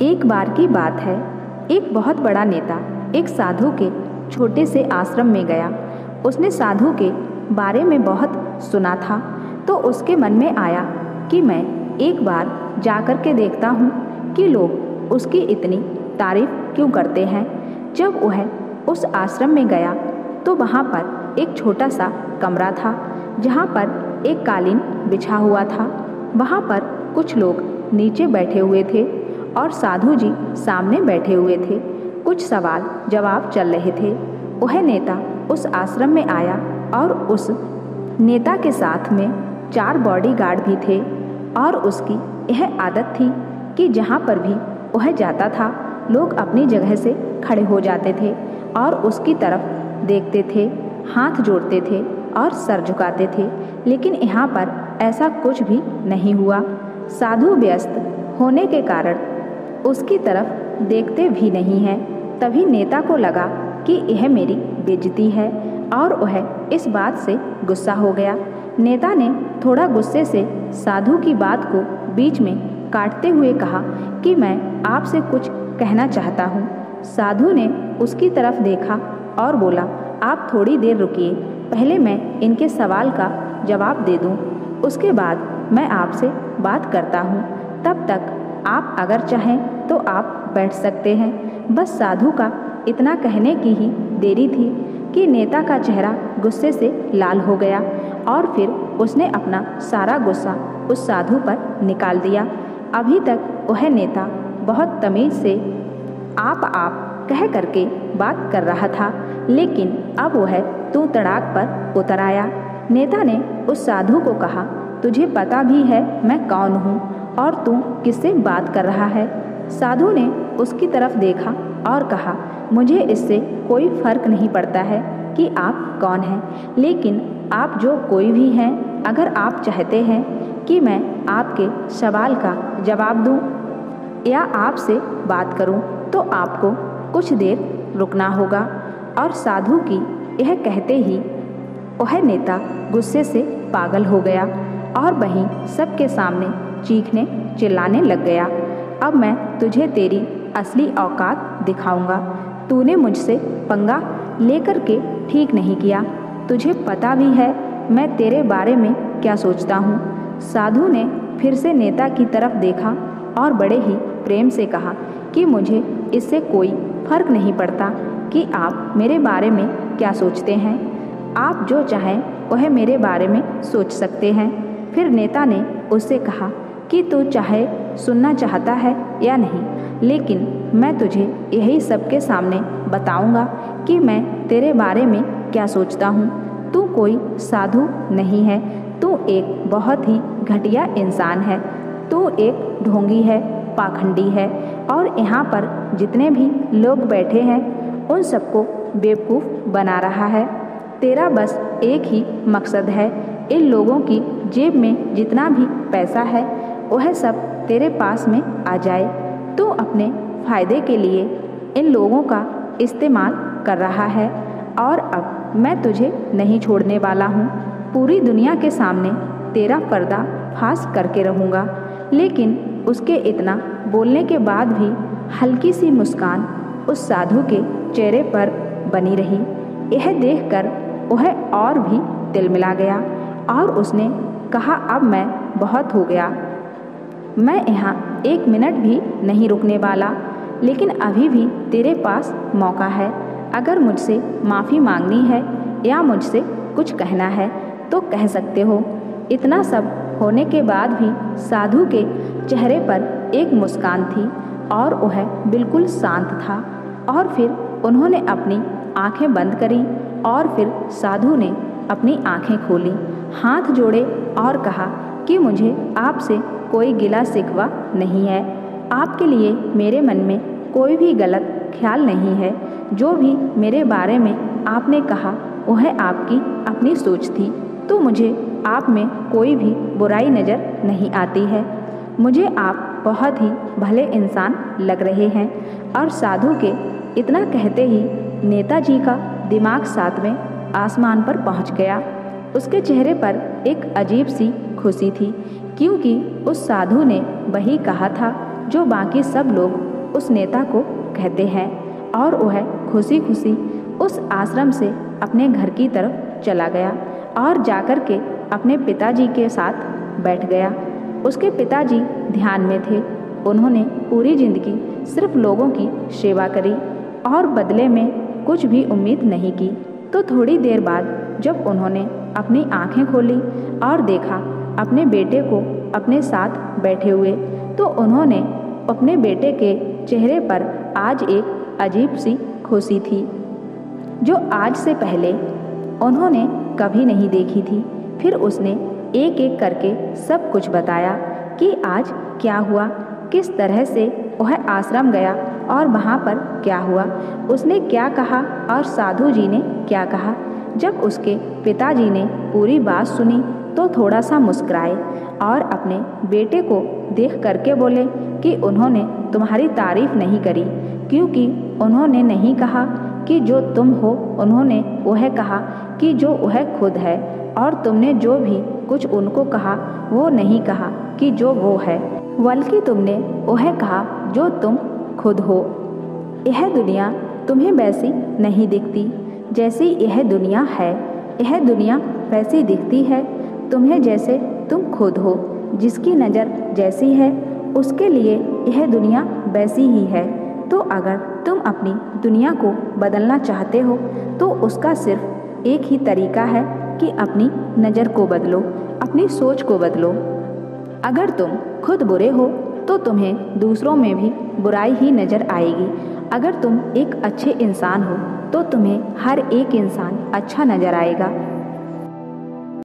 एक बार की बात है, एक बहुत बड़ा नेता एक साधु के छोटे से आश्रम में गया। उसने साधु के बारे में बहुत सुना था, तो उसके मन में आया कि मैं एक बार जाकर के देखता हूँ कि लोग उसकी इतनी तारीफ क्यों करते हैं। जब वह उस आश्रम में गया तो वहाँ पर एक छोटा सा कमरा था, जहाँ पर एक कालीन बिछा हुआ था। वहाँ पर कुछ लोग नीचे बैठे हुए थे और साधु जी सामने बैठे हुए थे। कुछ सवाल जवाब चल रहे थे। वह नेता उस आश्रम में आया और उस नेता के साथ में 4 बॉडीगार्ड भी थे और उसकी यह आदत थी कि जहाँ पर भी वह जाता था लोग अपनी जगह से खड़े हो जाते थे और उसकी तरफ देखते थे, हाथ जोड़ते थे और सर झुकाते थे। लेकिन यहाँ पर ऐसा कुछ भी नहीं हुआ। साधु व्यस्त होने के कारण उसकी तरफ देखते भी नहीं हैं। तभी नेता को लगा कि यह मेरी बेइज्जती है और वह इस बात से गुस्सा हो गया। नेता ने थोड़ा गुस्से से साधु की बात को बीच में काटते हुए कहा कि मैं आपसे कुछ कहना चाहता हूँ। साधु ने उसकी तरफ देखा और बोला, आप थोड़ी देर रुकिए, पहले मैं इनके सवाल का जवाब दे दूँ, उसके बाद मैं आपसे बात करता हूँ। तब तक आप अगर चाहें तो आप बैठ सकते हैं। बस साधु का इतना कहने की ही देरी थी कि नेता का चेहरा गुस्से से लाल हो गया और फिर उसने अपना सारा गुस्सा उस साधु पर निकाल दिया। अभी तक वह नेता बहुत तमीज़ से आप कह करके बात कर रहा था, लेकिन अब वह तू तड़ाक पर उतर आया। नेता ने उस साधु को कहा, तुझे पता भी है मैं कौन हूँ और तू किससे बात कर रहा है। साधु ने उसकी तरफ देखा और कहा, मुझे इससे कोई फर्क नहीं पड़ता है कि आप कौन हैं, लेकिन आप जो कोई भी हैं, अगर आप चाहते हैं कि मैं आपके सवाल का जवाब दूं या आपसे बात करूं, तो आपको कुछ देर रुकना होगा। और साधु की यह कहते ही वह नेता गुस्से से पागल हो गया और वहीं सबके सामने चीखने चिल्लाने लग गया, अब मैं तुझे तेरी असली औकात दिखाऊंगा। तूने मुझसे पंगा लेकर के ठीक नहीं किया, तुझे पता भी है मैं तेरे बारे में क्या सोचता हूँ। साधु ने फिर से नेता की तरफ देखा और बड़े ही प्रेम से कहा कि मुझे इससे कोई फर्क नहीं पड़ता कि आप मेरे बारे में क्या सोचते हैं। आप जो चाहें वह मेरे बारे में सोच सकते हैं। फिर नेता ने उससे कहा कि तू चाहे सुनना चाहता है या नहीं, लेकिन मैं तुझे यही सबके सामने बताऊंगा कि मैं तेरे बारे में क्या सोचता हूँ। तू कोई साधु नहीं है, तू एक बहुत ही घटिया इंसान है, तू एक ढोंगी है, पाखंडी है और यहाँ पर जितने भी लोग बैठे हैं उन सबको बेवकूफ़ बना रहा है। तेरा बस एक ही मकसद है, इन लोगों की जेब में जितना भी पैसा है वह सब तेरे पास में आ जाए। तू अपने फ़ायदे के लिए इन लोगों का इस्तेमाल कर रहा है और अब मैं तुझे नहीं छोड़ने वाला हूँ। पूरी दुनिया के सामने तेरा पर्दा फाश करके रहूँगा। लेकिन उसके इतना बोलने के बाद भी हल्की सी मुस्कान उस साधु के चेहरे पर बनी रही। यह देखकर वह और भी तिलमिला गया और उसने कहा, अब मैं बहुत हो गया, मैं यहाँ 1 मिनट भी नहीं रुकने वाला, लेकिन अभी भी तेरे पास मौका है। अगर मुझसे माफ़ी मांगनी है या मुझसे कुछ कहना है तो कह सकते हो। इतना सब होने के बाद भी साधु के चेहरे पर एक मुस्कान थी और वह बिल्कुल शांत था। और फिर उन्होंने अपनी आंखें बंद करी और फिर साधु ने अपनी आंखें खोली, हाथ जोड़े और कहा कि मुझे आपसे कोई गिला शिकवा नहीं है। आपके लिए मेरे मन में कोई भी गलत ख्याल नहीं है। जो भी मेरे बारे में आपने कहा वह आपकी अपनी सोच थी, तो मुझे आप में कोई भी बुराई नज़र नहीं आती है। मुझे आप बहुत ही भले इंसान लग रहे हैं। और साधु के इतना कहते ही नेताजी का दिमाग 7वें आसमान पर पहुंच गया। उसके चेहरे पर एक अजीब सी खुशी थी, क्योंकि उस साधु ने वही कहा था जो बाकी सब लोग उस नेता को कहते हैं, और वह खुशी खुशी उस आश्रम से अपने घर की तरफ चला गया और जाकर के अपने पिताजी के साथ बैठ गया। उसके पिताजी ध्यान में थे। उन्होंने पूरी जिंदगी सिर्फ लोगों की सेवा करी और बदले में कुछ भी उम्मीद नहीं की। तो थोड़ी देर बाद जब उन्होंने अपनी आंखें खोली और देखा अपने बेटे को अपने साथ बैठे हुए, तो उन्होंने अपने बेटे के चेहरे पर आज एक अजीब सी खुशी थी जो आज से पहले उन्होंने कभी नहीं देखी थी। फिर उसने एक एक करके सब कुछ बताया कि आज क्या हुआ, किस तरह से वह आश्रम गया और वहाँ पर क्या हुआ, उसने क्या कहा और साधु जी ने क्या कहा। जब उसके पिताजी ने पूरी बात सुनी तो थोड़ा सा मुस्कुराए और अपने बेटे को देख करके बोले कि उन्होंने तुम्हारी तारीफ नहीं करी, क्योंकि उन्होंने नहीं कहा कि जो तुम हो, उन्होंने वह कहा कि जो वह खुद है, और तुमने जो भी कुछ उनको कहा वो नहीं कहा कि जो वो है, बल्कि तुमने वह कहा जो तुम खुद हो। यह दुनिया तुम्हें वैसी नहीं दिखती जैसी यह दुनिया है। यह दुनिया वैसी दिखती है तुम्हें जैसे तुम खुद हो। जिसकी नज़र जैसी है उसके लिए यह दुनिया वैसी ही है। तो अगर तुम अपनी दुनिया को बदलना चाहते हो तो उसका सिर्फ एक ही तरीका है कि अपनी नज़र को बदलो, अपनी सोच को बदलो। अगर तुम खुद बुरे हो तो तुम्हें दूसरों में भी बुराई ही नज़र आएगी। अगर तुम एक अच्छे इंसान हो तो तुम्हें हर एक इंसान अच्छा नज़र आएगा।